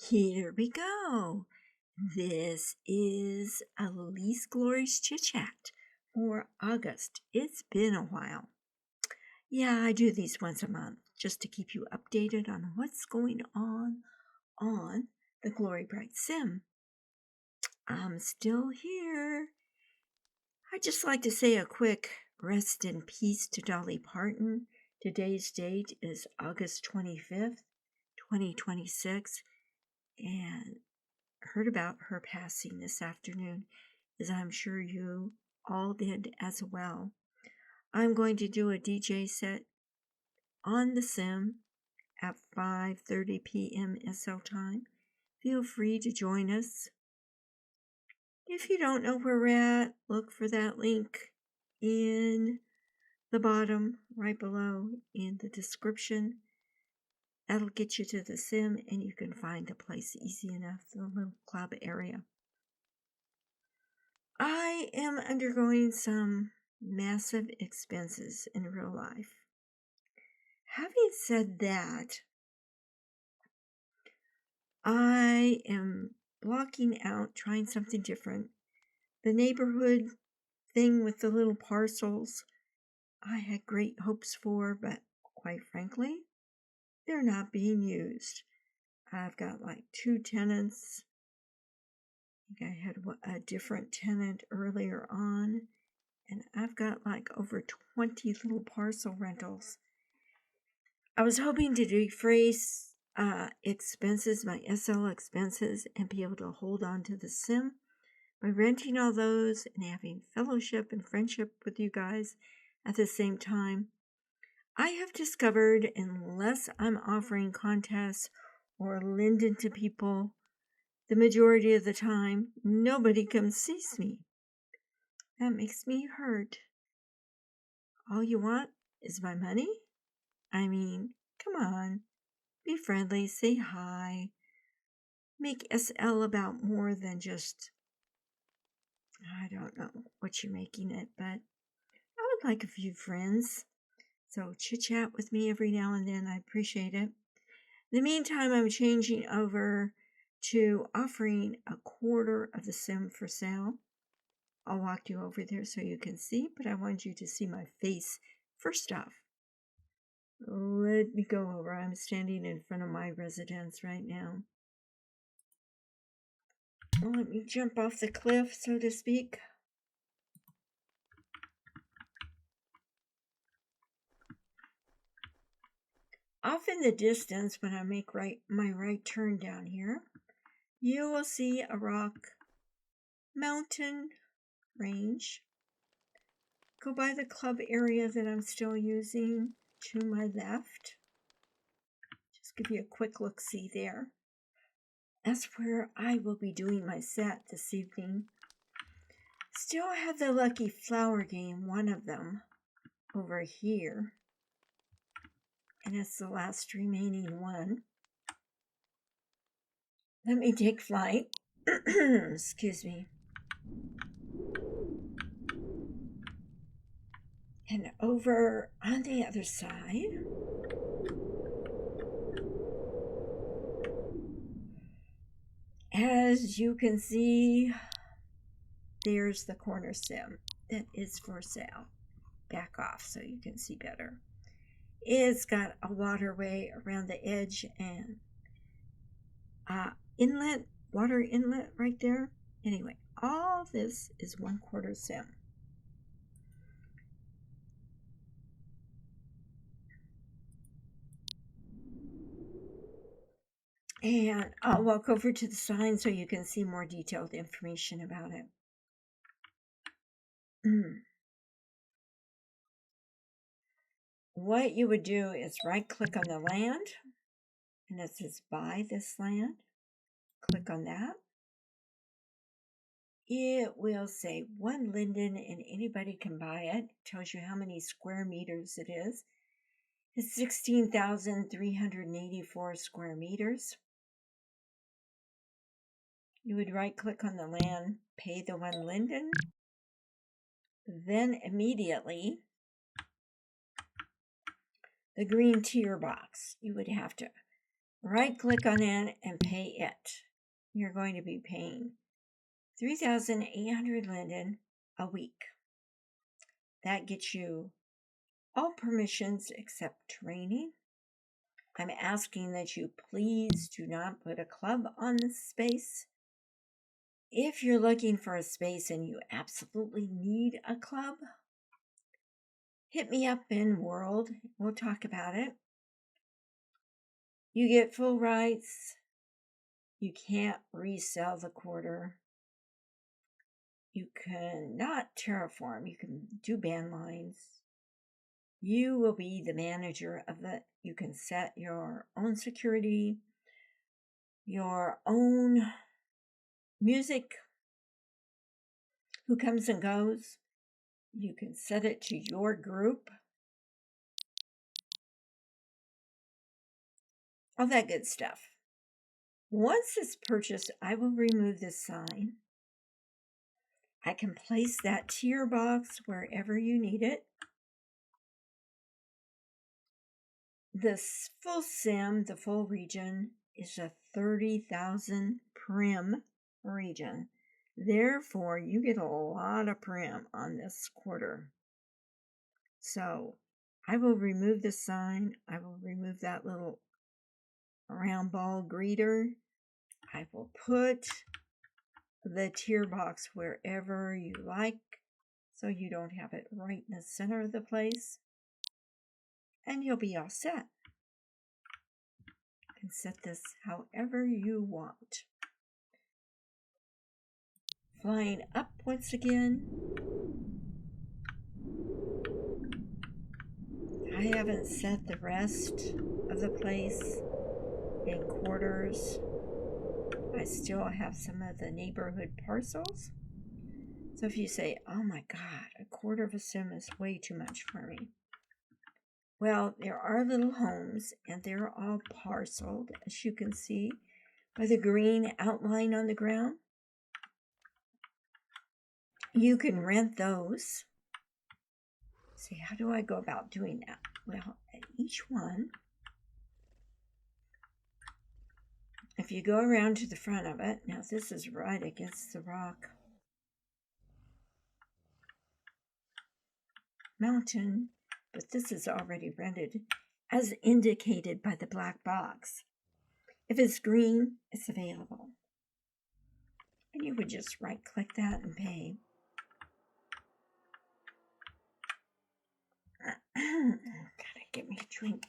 Here we go. This is Aleez Glory's Chit Chat for August. It's been a while. Yeah, I do these once a month just to keep you updated on what's going on the Glory Bright Sim. I'm still here. I'd just like to say a quick rest in peace to Dolly Parton. Today's date is August 25th, 2026, and heard about her passing this afternoon, as I'm sure you all did as well. I'm going to do a DJ set on the Sim at 5:30 p.m. SL time. Feel free to join us. If you don't know where we're at, look for that link in the bottom right below in the description. That'll get you to the Sim, and you can find the place easy enough, the little club area. I am undergoing some massive expenses in real life. Having said that, I am blocking out, trying something different. The neighborhood thing with the little parcels, I had great hopes for, but quite frankly, they're not being used. I've got like 2 tenants. I think I had a different tenant earlier on, and I've got like over 20 little parcel rentals. I was hoping to defray expenses, my SL expenses, and be able to hold on to the Sim by renting all those and having fellowship and friendship with you guys at the same time. I have discovered unless I'm offering contests or lending to people, the majority of the time, nobody comes sees me. That makes me hurt. All you want is my money? I mean, come on. Be friendly, say hi. Make SL about more than just, I don't know what you're making it, but I would like a few friends. So chit chat with me every now and then. I appreciate it. In the meantime, I'm changing over to offering a quarter of the Sim for sale. I'll walk you over there so you can see, but I want you to see my face first off. Let me go over. I'm standing in front of my residence right now. Let me jump off the cliff, so to speak. Off in the distance, when I make my right turn down here, you will see a rock mountain range. Go by the club area that I'm still using to my left. Just give you a quick look-see there. That's where I will be doing my set this evening. Still have the Lucky Flower game, one of them, over here. And it's the last remaining one. Let me take flight. Excuse me. And over on the other side, as you can see, there's the corner Sim that is for sale. Back off so you can see better. It's got a waterway around the edge and inlet, water inlet right there. Anyway, all this is 1/4 Sim. And I'll walk over to the sign so you can see more detailed information about it. What you would do is right click on the land, and it says buy this land. Click on that. It will say 1 linden and anybody can buy it. It tells you how many square meters it is. It's 16,384 square meters. You would right click on the land, pay the 1 linden, then immediately the green tier box. You would have to right-click on it and pay it. You're going to be paying 3,800 linden a week. That gets you all permissions except training. I'm asking that you please do not put a club on this space. If you're looking for a space and you absolutely need a club, hit me up in World. We'll talk about it. You get full rights. You can't resell the quarter. You cannot terraform. You can do band lines. You will be the manager of it. You can set your own security, your own music, who comes and goes. You can set it to your group. All that good stuff. Once it's purchased, I will remove this sign. I can place that tier box wherever you need it. This full sim, the full region, is a 30,000 prim region. Therefore, you get a lot of prim on this quarter. So I will remove the sign. I will remove that little round ball greeter. I will put the tier box wherever you like, so you don't have it right in the center of the place. And you'll be all set. You can set this however you want. Flying up once again. I haven't set the rest of the place in quarters. I still have some of the neighborhood parcels. So if you say, oh my God, a quarter of a sim is way too much for me. Well, there are little homes and they're all parceled, as you can see by the green outline on the ground. You can rent those. See, how do I go about doing that? Well, at each one, if you go around to the front of it, now this is right against the rock mountain, but this is already rented as indicated by the black box. If it's green, it's available. And you would just right click that and pay. Gotta get me a drink.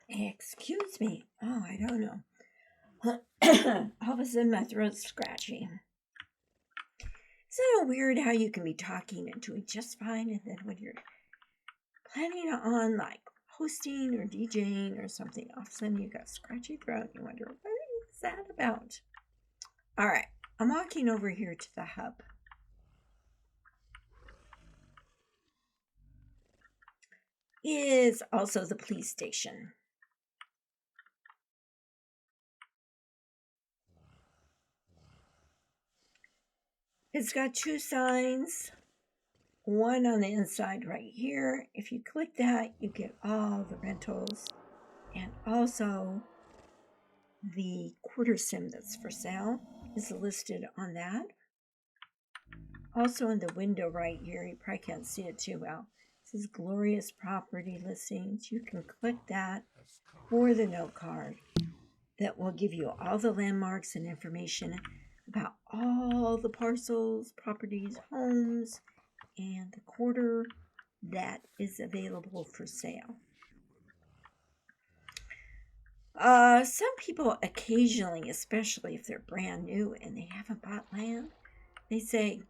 Excuse me. Oh, I don't know. All of a sudden my throat's scratchy. Isn't it weird how you can be talking and doing just fine, and then when you're planning on like hosting or DJing or something, all of a sudden you got a scratchy throat and you wonder, what is that about? All right, I'm walking over here to the hub. Is also the police station. It's got two signs, one on the inside right here. If you click that, you get all the rentals and also the quarter sim that's for sale is listed on that. Also in the window right here, you probably can't see it too well. It says Glorious Property Listings. You can click that for the note card that will give you all the landmarks and information about all the parcels, properties, homes, and the quarter that is available for sale. Some people occasionally, especially if they're brand new and they haven't bought land, they say,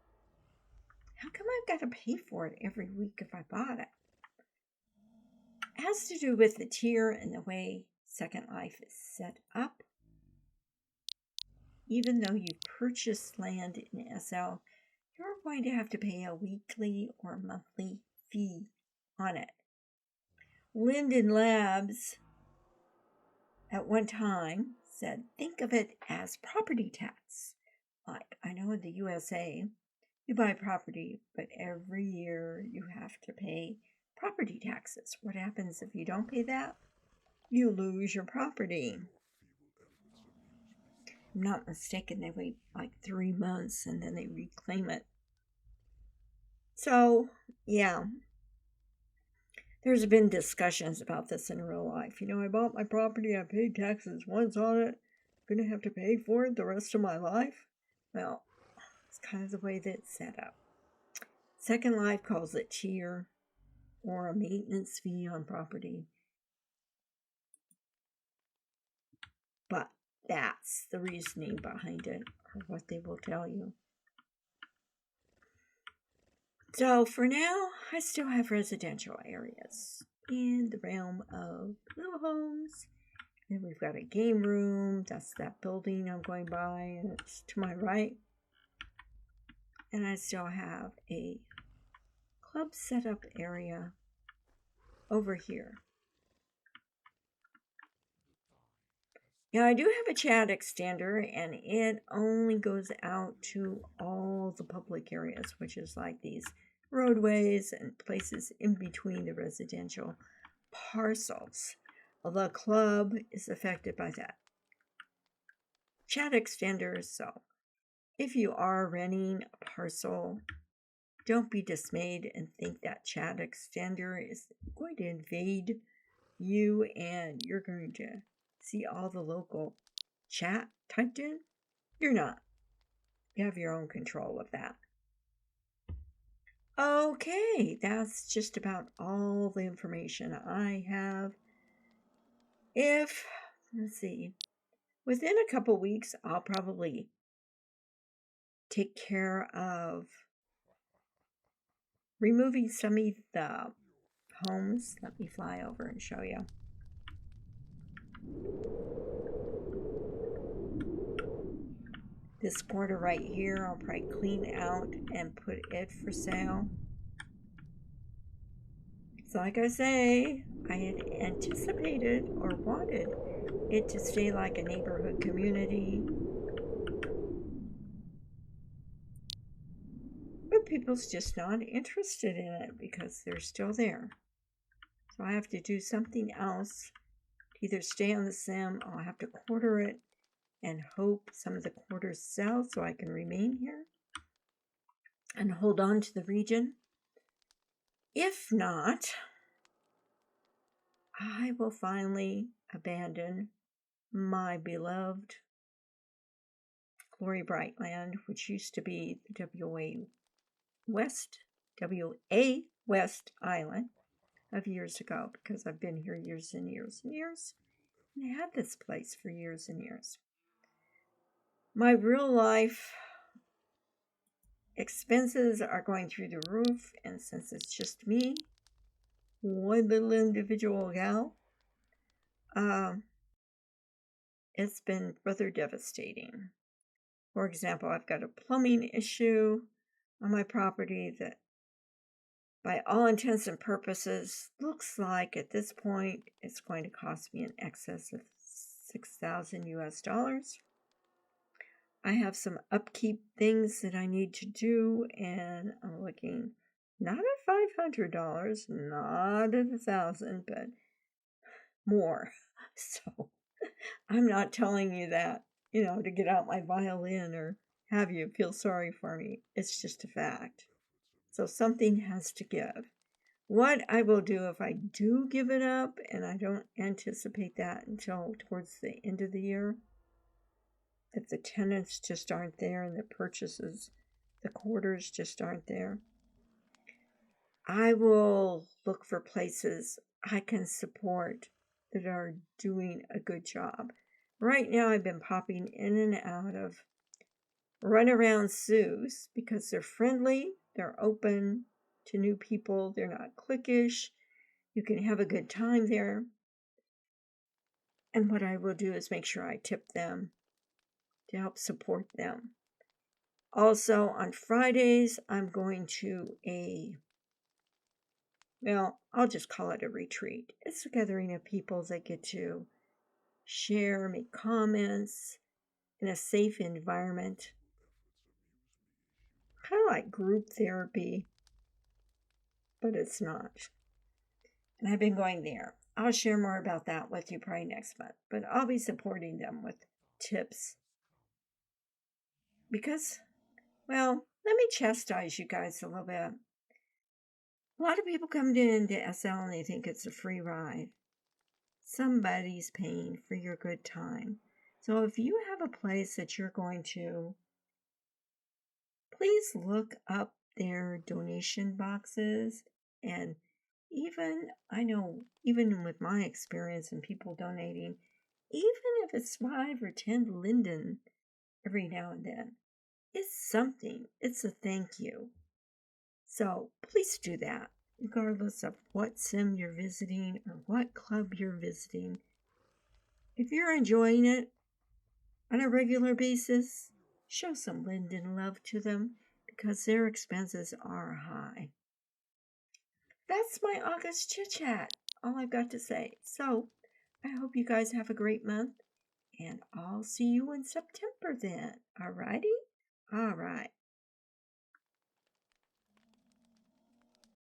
how come I've got to pay for it every week if I bought it? It has to do with the tier and the way Second Life is set up. Even though you purchase land in SL, you're going to have to pay a weekly or monthly fee on it. Linden Labs at one time said, think of it as property tax. Like, I know in the USA, you buy property, but every year you have to pay property taxes. What happens if you don't pay that? You lose your property. If I'm not mistaken, they wait like 3 months and then they reclaim it. So, yeah, there's been discussions about this in real life. I bought my property, I paid taxes once on it, I'm going to have to pay for it the rest of my life. Well, it's kind of the way that it's set up. Second Life calls it tier or a maintenance fee on property. But that's the reasoning behind it, or what they will tell you. So for now, I still have residential areas in the realm of little homes. Then we've got a game room. That's that building I'm going by, and it's to my right. And I still have a club setup area over here. Now, I do have a chat extender, and it only goes out to all the public areas, which is like these roadways and places in between the residential parcels. The club is affected by that chat extender, so if you are renting a parcel, don't be dismayed and think that chat extender is going to invade you and you're going to see all the local chat typed in. You're not. You have your own control of that. Okay, that's just about all the information I have. Let's see, within a couple weeks, I'll probably take care of removing some of the homes. Let me fly over and show you. This border right here, I'll probably clean out and put it for sale. So like I say, I had anticipated or wanted it to stay like a neighborhood community. But people's just not interested in it because they're still there. So I have to do something else to either stay on the sim or I'll have to quarter it and hope some of the quarters sell so I can remain here and hold on to the region. If not, I will finally abandon my beloved Glory Brightland, which used to be the WA West Island of years ago, because I've been here years and years and years, and I had this place for years and years. My real life expenses are going through the roof, and since it's just me, one little individual gal, it's been rather devastating. For example, I've got a plumbing issue on my property that, by all intents and purposes, looks like at this point it's going to cost me in excess of $6,000 US. I have some upkeep things that I need to do, and I'm looking not at $500, not at $1,000, but more. So I'm not telling you that, to get out my violin or have you feel sorry for me. It's just a fact. So something has to give. What I will do if I do give it up, and I don't anticipate that until towards the end of the year, if the tenants just aren't there and the purchases, the quarters just aren't there, I will look for places I can support that are doing a good job. Right now, I've been popping in and out of Runaround Sue's because they're friendly, they're open to new people, they're not cliquish, you can have a good time there. And what I will do is make sure I tip them to help support them. Also, on Fridays, I'm going to I'll just call it a retreat. It's a gathering of people that get to share, make comments in a safe environment. Kind of like group therapy, but it's not. and I've been going there. I'll share more about that with you probably next month, but I'll be supporting them with tips because, well, let me chastise you guys a little bit. A lot of people come into SL and they think it's a free ride. Somebody's paying for your good time. So if you have a place that you're going to, please look up their donation boxes. And I know, even with my experience and people donating, even if it's 5 or 10 linden every now and then, it's something. It's a thank you. So please do that, regardless of what sim you're visiting or what club you're visiting. If you're enjoying it on a regular basis, show some linden love to them because their expenses are high. That's my August chit chat. All I've got to say. So I hope you guys have a great month, and I'll see you in September then. Alrighty? Alright.